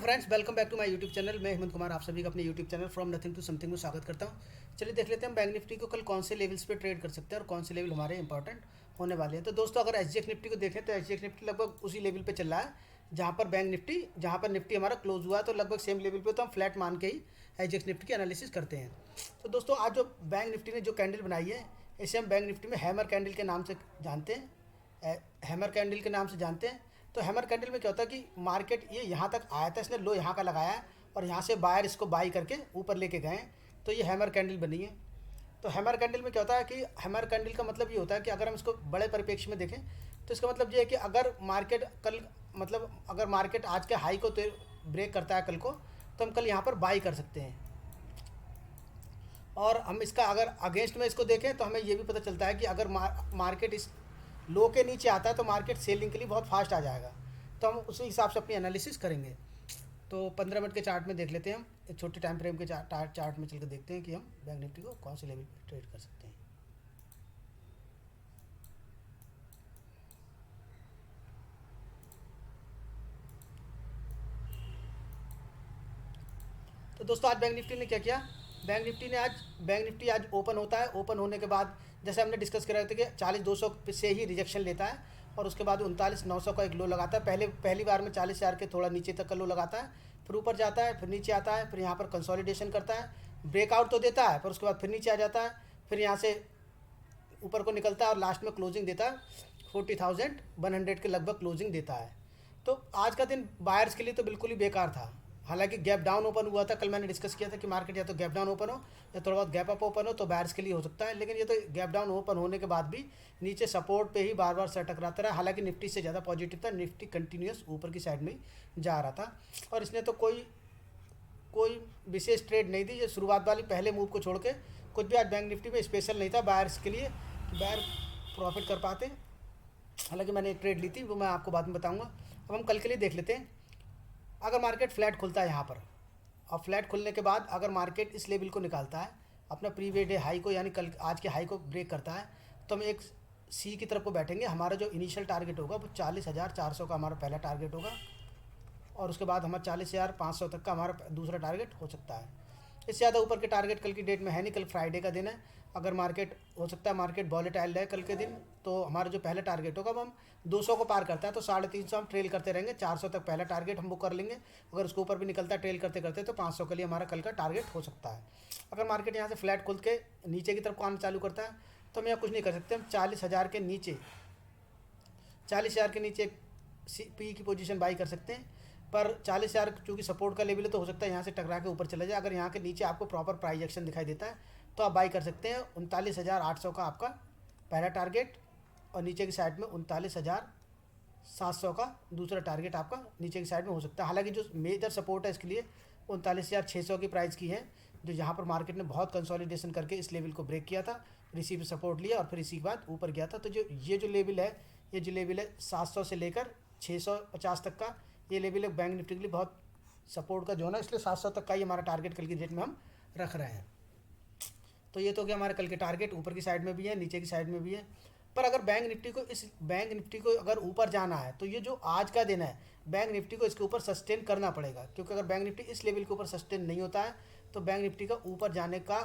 Friends, welcome back to my YouTube channel. मैं हेमंत कुमार आप सभी का अपने YouTube channel from nothing to something में स्वागत करता हूं। चलिए देख लेते हैं हम बैंक निफ्टी को कल कौन से लेवल्स पे ट्रेड कर सकते हैं और कौन से लेवल हमारे इंपॉर्टेंट होने वाले हैं। तो दोस्तों, अगर एसजीएक्स निफ्टी को देखें तो एसजीएक्स निफ्टी लगभग उसी लेवल पे चल रहा है जहाँ पर बैंक निफ्टी जहाँ पर निफ्टी हमारा क्लोज हुआ है, तो लगभग सेम लेवल पे, तो हम फ्लैट मान के ही एसजीएक्स निफ्टी की एनालिसिस करते हैं। तो दोस्तों, आज जो बैंक निफ्टी ने जो कैंडल बनाई है, इसे हम बैंक निफ्टी में हैमर कैंडल के नाम से जानते हैं। हैमर कैंडल के नाम से जानते हैं। तो हैमर कैंडल में क्या होता है कि मार्केट ये यहाँ तक आया था, इसने लो यहाँ का लगाया है और यहाँ से बायर इसको बाई करके ऊपर लेके गए, तो ये हैमर कैंडल बनी है। तो हैमर कैंडल में क्या होता है कि हैमर कैंडल का मतलब ये होता है कि अगर हम इसको बड़े परिप्रेक्ष्य में देखें तो इसका मतलब ये है कि अगर मार्केट कल अगर मार्केट आज के हाई को तो ब्रेक करता है कल को, तो हम कल यहाँ पर बाई कर सकते हैं। और हम इसका अगर अगेंस्ट में इसको देखें तो हमें ये भी पता चलता है कि अगर मार्केट इस लो के नीचे आता है तो मार्केट सेलिंग के लिए बहुत फास्ट आ जाएगा। तो हम उसी हिसाब से अपनी एनालिसिस करेंगे। तो 15 मिनट के चार्ट में देख लेते हैं हम, एक छोटे टाइम फ्रेम के चार्ट में चल कर देखते हैं कि हम बैंक निफ्टी को कौन से लेवल पर ट्रेड कर सकते हैं। तो दोस्तों, आज बैंक निफ्टी ने क्या किया, बैंक निफ्टी आज ओपन होता है। ओपन होने के बाद जैसे हमने डिस्कस कर रहे थे कि 40,200 से ही रिजेक्शन लेता है और उसके बाद 39,900 का एक लो लगाता है। पहली बार में 40,000 के थोड़ा नीचे तक का लो लगाता है, फिर ऊपर जाता है, फिर नीचे आता है, फिर यहाँ पर कंसोलिडेशन करता है, ब्रेकआउट तो देता है, पर उसके बाद फिर नीचे आ जाता है, फिर यहाँ से ऊपर को निकलता है और लास्ट में क्लोजिंग देता है 40,100 के लगभग क्लोजिंग देता है। तो आज का दिन बायर्स के लिए तो बिल्कुल ही बेकार था। हालांकि गैप डाउन ओपन हुआ था, कल मैंने डिस्कस किया था कि मार्केट या तो गैप डाउन ओपन हो या थोड़ा बहुत गैप अप ओपन हो तो बायर्स के लिए हो सकता है। लेकिन ये तो गैप डाउन ओपन होने के बाद भी नीचे सपोर्ट पे ही बार बार सर टकराता रहा। हालांकि निफ्टी से ज़्यादा पॉजिटिव था, निफ्टी कंटिन्यूस ऊपर की साइड में जा रहा था और इसने तो कोई विशेष ट्रेड नहीं थी। ये शुरुआत वाली पहले मूव को छोड़ के कुछ भी आज बैंक निफ्टी में स्पेशल नहीं था बायर्स के लिए कि बायर प्रॉफिट कर पाते। हालांकि मैंने एक ट्रेड ली थी, वो मैं आपको बाद में बताऊंगा। अब हम कल के लिए देख लेते हैं। अगर मार्केट फ्लैट खुलता है यहाँ पर और फ्लैट खुलने के बाद अगर मार्केट इस लेवल को निकालता है अपना प्रीवियस डे हाई को, यानी कल आज के हाई को ब्रेक करता है, तो हम एक सी की तरफ को बैठेंगे। हमारा जो इनिशियल टारगेट होगा वो 40,400 का हमारा पहला टारगेट होगा और उसके बाद हमारा 40,500 तक का हमारा दूसरा टारगेट हो सकता है। इससे ज़्यादा ऊपर के टारगेट कल की डेट में है नहीं, कल फ्राइडे का दिन है। अगर मार्केट हो सकता है मार्केट वॉलेटाइल रहे कल के दिन, तो हमारा जो पहला टारगेट होगा वो हम 200 को पार करता है तो 350 हम ट्रेल करते रहेंगे। 400 तक पहला टारगेट हम बुक कर लेंगे। अगर उसके ऊपर भी निकलता है ट्रेल करते करते तो 500 के लिए हमारा कल का टारगेट हो सकता है। अगर मार्केट यहाँ से फ्लैट खुल के नीचे की तरफ आना चालू करता है तो हम यहाँ कुछ नहीं कर सकते। हम 40,000 के नीचे 40,000 के नीचे पी की पोजीशन बाई कर सकते हैं, पर 40,000 चूँकि सपोर्ट का लेवल है तो हो सकता है यहाँ से टकरा के ऊपर चला जाए। अगर यहाँ के नीचे आपको प्रॉपर प्राइस एक्शन दिखाई देता है तो आप बाई कर सकते हैं। 39,800 का आपका पहला टारगेट और नीचे की साइड में 39,700 का दूसरा टारगेट आपका नीचे की साइड में हो सकता है। हालांकि जो मेजर सपोर्ट है इसके लिए 39,600 की प्राइस की है, जो यहाँ पर मार्केट ने बहुत कंसोलिडेशन करके इस लेवल को ब्रेक किया था, इसी पे सपोर्ट लिया और फिर इसी के बाद ऊपर गया था। तो जो लेवल है, ये जो लेवल है 700 से लेकर 650 तक का, ये लेवल है बैंक निफ्टी के लिए बहुत सपोर्ट का जोन है। इसलिए 700 तक का ही हमारा टारगेट कल की डेट में हम रख रहे हैं। तो ये तो क्या हमारे कल के टारगेट ऊपर की साइड में भी है, नीचे की साइड में भी है। पर अगर बैंक निफ्टी को अगर ऊपर जाना है तो ये जो आज का दिन है बैंक निफ्टी को इसके ऊपर सस्टेन करना पड़ेगा, क्योंकि अगर बैंक निफ्टी इस लेवल के ऊपर सस्टेन नहीं होता है तो बैंक निफ्टी का ऊपर जाने का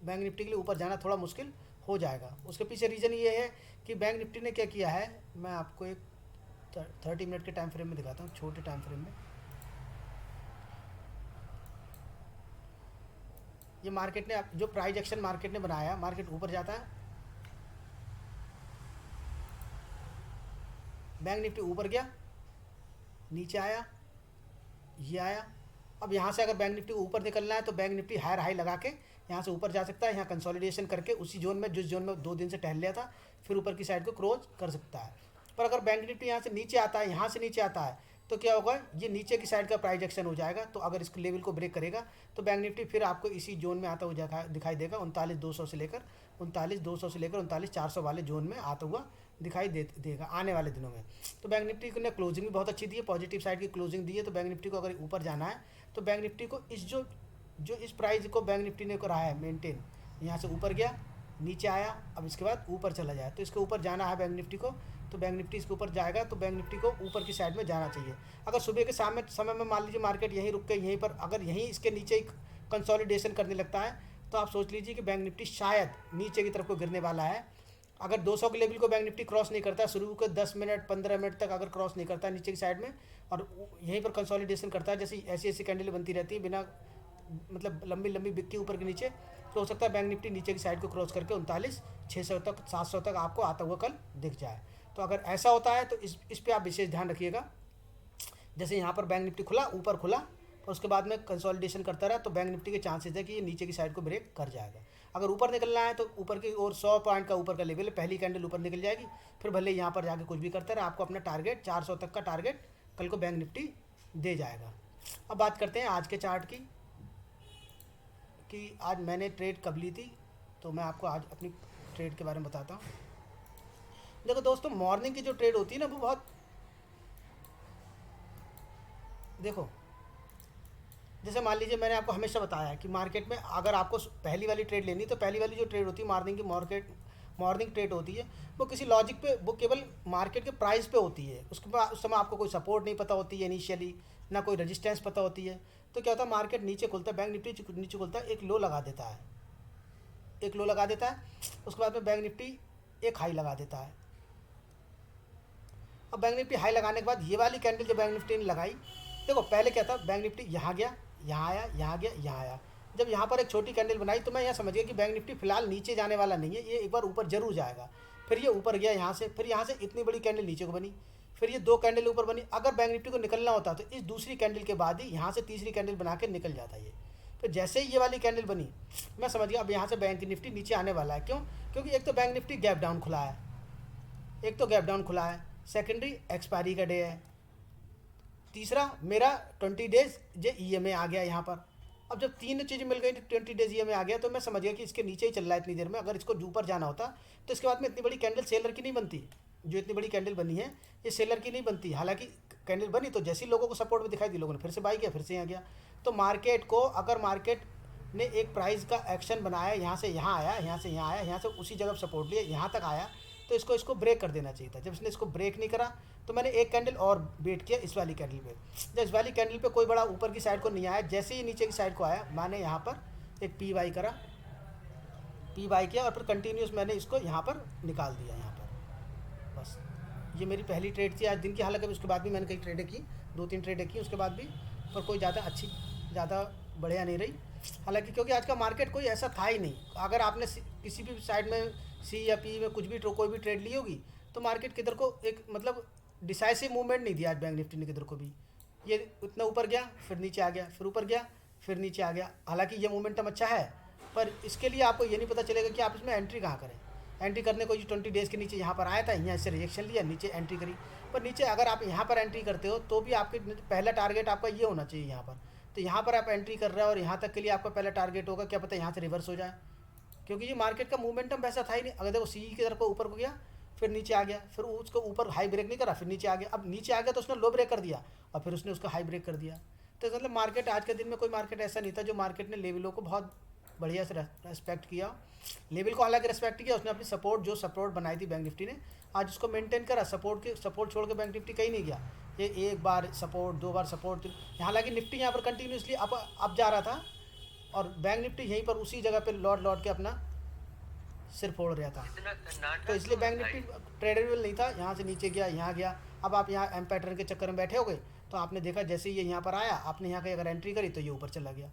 बैंक निफ्टी के लिए ऊपर जाना थोड़ा मुश्किल हो जाएगा। उसके पीछे रीज़न ये है कि बैंक निफ्टी ने क्या किया है, मैं आपको एक 30 मिनट के टाइम फ्रेम में दिखाता हूँ, छोटे टाइम फ्रेम में। ये मार्केट ने जो प्राइस एक्शन मार्केट ने बनाया, मार्केट ऊपर जाता है, बैंक निफ्टी ऊपर गया, नीचे आया, ये आया। अब यहाँ से अगर बैंक निफ्टी को ऊपर निकलना है तो बैंक निफ्टी हायर हाई लगा के यहाँ से ऊपर जा सकता है, यहाँ कंसोलिडेशन करके उसी जोन में जिस जोन में 2 दिन से टहल लिया था फिर ऊपर की साइड को क्रॉस कर सकता है। पर अगर बैंक निफ्टी यहाँ से नीचे आता है, यहाँ से नीचे आता है, तो क्या होगा, ये नीचे की साइड का प्राइस एक्शन हो जाएगा। तो अगर इस लेवल को ब्रेक करेगा तो बैंक निफ्टी फिर आपको इसी जोन में आता हुआ दिखाई देगा, 39,200 से लेकर 39,400 वाले जोन में आता हुआ दिखाई देगा आने वाले दिनों में। तो बैंक निफ्टी ने क्लोजिंग भी बहुत अच्छी दी है, पॉजिटिव साइड की क्लोजिंग दी है। तो बैंक निफ्टी को अगर ऊपर जाना है तो बैंक निफ्टी को इस प्राइस को बैंक निफ्टी ने रहा है मेंटेन, यहाँ से ऊपर गया, नीचे आया, अब इसके बाद ऊपर चला जाए, तो इसके ऊपर जाना है बैंक निफ्टी को। तो बैंक निफ्टी इसके ऊपर जाएगा, तो बैंक निफ्टी को ऊपर की साइड में जाना चाहिए। अगर सुबह के समय में मान लीजिए मार्केट यहीं रुक के यहीं पर अगर यहीं इसके नीचे एक कंसोलिडेशन करने लगता है, तो आप सोच लीजिए कि बैंक निफ्टी शायद नीचे की तरफ को गिरने वाला है। अगर 200 के लेवल को बैंक निफ्टी क्रॉस नहीं करता, शुरू के 10 मिनट 15 मिनट तक अगर क्रॉस नहीं करता नीचे की साइड में और यहीं पर कंसोलिडेशन करता है, जैसे ऐसी ऐसी कैंडल बनती रहती है बिना मतलब लंबी लंबी बिक्की ऊपर के नीचे, तो हो सकता है बैंक निफ्टी नीचे की साइड को क्रॉस करके 39,600 तक 700 तक आपको आता हुआ कल दिख जाए। तो अगर ऐसा होता है तो इस पे आप विशेष ध्यान रखिएगा। जैसे यहाँ पर बैंक निफ्टी खुला, ऊपर खुला और उसके बाद में कंसोलिडेशन करता रहा, तो बैंक निफ्टी के चांसेस है कि ये नीचे की साइड को ब्रेक कर जाएगा। अगर ऊपर निकलना है तो ऊपर की और 100 पॉइंट का ऊपर का लेवल है, पहली कैंडल ऊपर निकल जाएगी, फिर भले यहाँ पर जाके कुछ भी करता रहे, आपको अपना टारगेट 400 तक का टारगेट कल को बैंक निफ्टी दे जाएगा। अब बात करते हैं आज के चार्ट की कि आज मैंने ट्रेड कब ली थी, तो मैं आपको आज अपनी ट्रेड के बारे में बताता हूँ। देखो दोस्तों, मॉर्निंग की जो ट्रेड होती है ना वो बहुत, देखो जैसे मान लीजिए मैंने आपको हमेशा बताया है कि मार्केट में अगर आपको पहली वाली ट्रेड लेनी, तो पहली वाली जो ट्रेड होती है मॉर्निंग की मॉर्निंग ट्रेड होती है, वो किसी लॉजिक पे, वो केवल मार्केट के प्राइस पे होती है। उसके बाद उस समय आपको कोई सपोर्ट नहीं पता होती है इनिशियली, ना कोई रेजिस्टेंस पता होती है। तो क्या होता है, मार्केट नीचे खुलता है, बैंक निफ्टी नीचे खुलता है, एक लो लगा देता है, एक लो लगा देता है, उसके बाद में बैंक निफ्टी एक हाई लगा देता है। अब बैंक निफ्टी हाई लगाने के बाद ये वाली कैंडल जो बैंक निफ्टी ने लगाई, देखो पहले क्या था, बैंक निफ्टी यहाँ गया, यहाँ आया, यहाँ गया, यहाँ आया। जब यहाँ पर एक छोटी कैंडल बनाई तो मैं यह समझ गया कि बैंक निफ्टी फिलहाल नीचे जाने वाला नहीं है, ये एक बार ऊपर जरूर जाएगा। फिर ये ऊपर गया यहाँ से, फिर यहाँ से इतनी बड़ी कैंडल नीचे को बनी, फिर ये 2 कैंडल ऊपर बनी। अगर बैंक निफ्टी को निकलना होता तो इस दूसरी कैंडल के बाद ही यहाँ से तीसरी कैंडल बना के निकल जाता ये। फिर जैसे ही ये वाली कैंडल बनी, मैं समझ गया अब यहाँ से बैंक निफ्टी नीचे आने वाला है। क्यों? क्योंकि एक तो बैंक निफ्टी गैप डाउन खुला है, एक तो गैप डाउन खुला है, सेकेंडरी एक्सपायरी का डे है, तीसरा मेरा 20 डेज जो EMA आ गया यहाँ पर। अब जब तीन चीज़ें मिल गई, 20 डेज EMA आ गया, तो मैं समझ गया कि इसके नीचे ही चल रहा है इतनी देर में। अगर इसको ऊपर जाना होता तो इसके बाद में इतनी बड़ी कैंडल सेलर की नहीं बनती, जो इतनी बड़ी कैंडल बनी है ये सेलर की नहीं बनती। हालांकि कैंडल बनी तो जैसे ही लोगों को सपोर्ट में दिखाई दी, लोगों ने फिर से बाई किया, फिर से यहाँ गया। तो मार्केट को, अगर मार्केट ने एक प्राइस का एक्शन बनाया, यहाँ से यहाँ आया, यहाँ से यहाँ आया, यहाँ से उसी जगह सपोर्ट लिया, यहाँ तक आया, तो इसको ब्रेक कर देना चाहिए था। जब इसने इसको ब्रेक नहीं करा तो मैंने एक कैंडल और वेट किया इस वाली कैंडल पे। जब इस वाली कैंडल पे कोई बड़ा ऊपर की साइड को नहीं आया, जैसे ही नीचे की साइड को आया, मैंने यहाँ पर एक पी बाई किया और फिर कंटिन्यूस मैंने इसको यहाँ पर निकाल दिया यहाँ पर। बस ये मेरी पहली ट्रेड थी आज दिन की। हालांकि उसके बाद भी मैंने कई ट्रेडें की, 2-3 ट्रेडें की उसके बाद भी, पर कोई ज़्यादा बढ़िया नहीं रही। हालांकि क्योंकि आज का मार्केट कोई ऐसा था ही नहीं। अगर आपने किसी भी साइड में सी या पी में कुछ भी कोई भी ट्रेड ली होगी, तो मार्केट किधर को एक मतलब डिसाइसिव मूवमेंट नहीं दिया आज बैंक निफ्टी ने किधर को भी। ये इतना ऊपर गया, फिर नीचे आ गया, फिर ऊपर गया, फिर नीचे आ गया। हालांकि ये मोमेंटम अच्छा है, पर इसके लिए आपको ये नहीं पता चलेगा कि आप इसमें एंट्री कहाँ करें। एंट्री करने को 20 डेज़ के नीचे यहाँ पर आया था, यहाँ से रिएक्शन लिया, नीचे एंट्री करी। पर नीचे अगर आप यहाँ पर एंट्री करते हो तो भी आपके पहला टारगेट आपका ये होना चाहिए यहाँ पर। तो यहाँ पर आप एंट्री कर रहे हो और यहाँ तक के लिए आपका पहला टारगेट होगा, क्या पता यहाँ से रिवर्स हो जाए, क्योंकि ये मार्केट का मूवमेंटम वैसा था ही नहीं। अगर देखो सी की तरफ को ऊपर को गया, फिर नीचे आ गया, फिर उसको ऊपर हाई ब्रेक नहीं करा, फिर नीचे आ गया। अब नीचे आ गया तो उसने लो ब्रेक कर दिया और फिर उसने उसका हाई ब्रेक कर दिया। तो मतलब मार्केट आज के दिन में कोई मार्केट ऐसा नहीं था जो मार्केट ने लेवलों को बहुत बढ़िया से रेस्पेक्ट किया। लेवल को हालांकि रेस्पेक्ट किया, उसने अपनी सपोर्ट बनाई थी बैंक निफ्टी ने, आज उसको मेंटेन करा। सपोर्ट छोड़ के बैंक निफ्टी कहीं नहीं गया। ये एक बार सपोर्ट, 2 बार सपोर्ट, हालांकि निफ्टी यहाँ पर कंटिन्यूसली अप जा रहा था और बैंक निफ्टी यहीं पर उसी जगह पे लौट के अपना सिर फोड़ रहा था। तो इसलिए बैंक निफ्टी ट्रेडेबल नहीं था। यहाँ से नीचे गया, यहाँ गया। अब आप यहाँ एम पैटर्न के चक्कर में बैठे हो गए, तो आपने देखा जैसे ये यहाँ पर आया, आपने यहाँ कहीं अगर एंट्री करी तो ये ऊपर चला गया।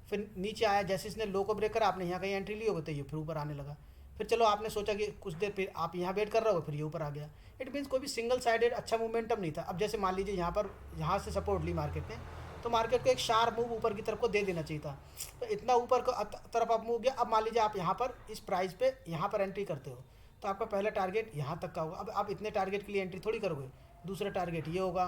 फिर नीचे आया, जैसे इसने लो को ब्रेक करा, आपने यहाँ कहीं एंट्री ली होगी तो ये फिर ऊपर आने लगा। फिर चलो आपने सोचा कि कुछ देर फिर आप यहाँ वेट कर रहे हो, फिर ये ऊपर आ गया। इट मीन्स कोई भी सिंगल साइडेड अच्छा मोमेंटम नहीं था। अब जैसे मान लीजिए यहाँ से सपोर्ट ली मार्केट ने, तो मार्केट को एक शार्प मूव ऊपर की तरफ को दे देना चाहिए था। तो इतना ऊपर को तरफ आप मूव गया। अब मान लीजिए आप यहाँ पर इस प्राइस पे यहाँ पर एंट्री करते हो, तो आपका पहला टारगेट यहाँ तक का होगा। अब आप इतने टारगेट के लिए एंट्री थोड़ी करोगे, दूसरा टारगेट ये होगा,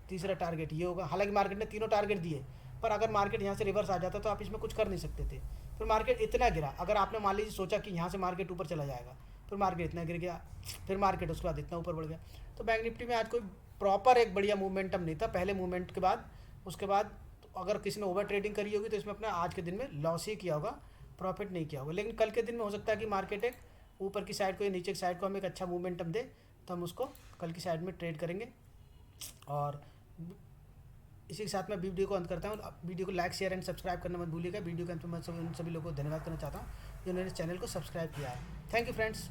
तीसरा टारगेट ये होगा। हालांकि मार्केट ने तीनों टारगेट दिए, पर अगर मार्केट यहाँ से रिवर्स आ जाता तो आप इसमें कुछ कर नहीं सकते थे। फिर मार्केट इतना गिरा, अगर आपने मान लीजिए सोचा कि यहाँ से मार्केट ऊपर चला जाएगा, फिर मार्केट इतना गिर गया, फिर मार्केट उसके बाद इतना ऊपर बढ़ गया। तो बैंक निफ्टी में आज कोई प्रॉपर एक बढ़िया मूवमेंटम नहीं था पहले मूवमेंट के बाद। उसके बाद अगर किसी ने ओवर ट्रेडिंग करी होगी तो इसमें अपना आज के दिन में लॉस ही किया होगा, प्रॉफिट नहीं किया होगा। लेकिन कल के दिन में हो सकता है कि मार्केट एक ऊपर की साइड को या नीचे की साइड को हमें एक अच्छा मूवमेंटम दे, तो हम उसको कल की साइड में ट्रेड करेंगे। और इसी के साथ मैं वीडियो को अंत करता हूँ। वीडियो को लाइक शेयर एंड सब्सक्राइब करना मत भूलिएगा। वीडियो के अंत में मैं उन सभी लोगों को धन्यवाद करना चाहता हूँ जिन्होंने चैनल को सब्सक्राइब किया है। Thank you friends.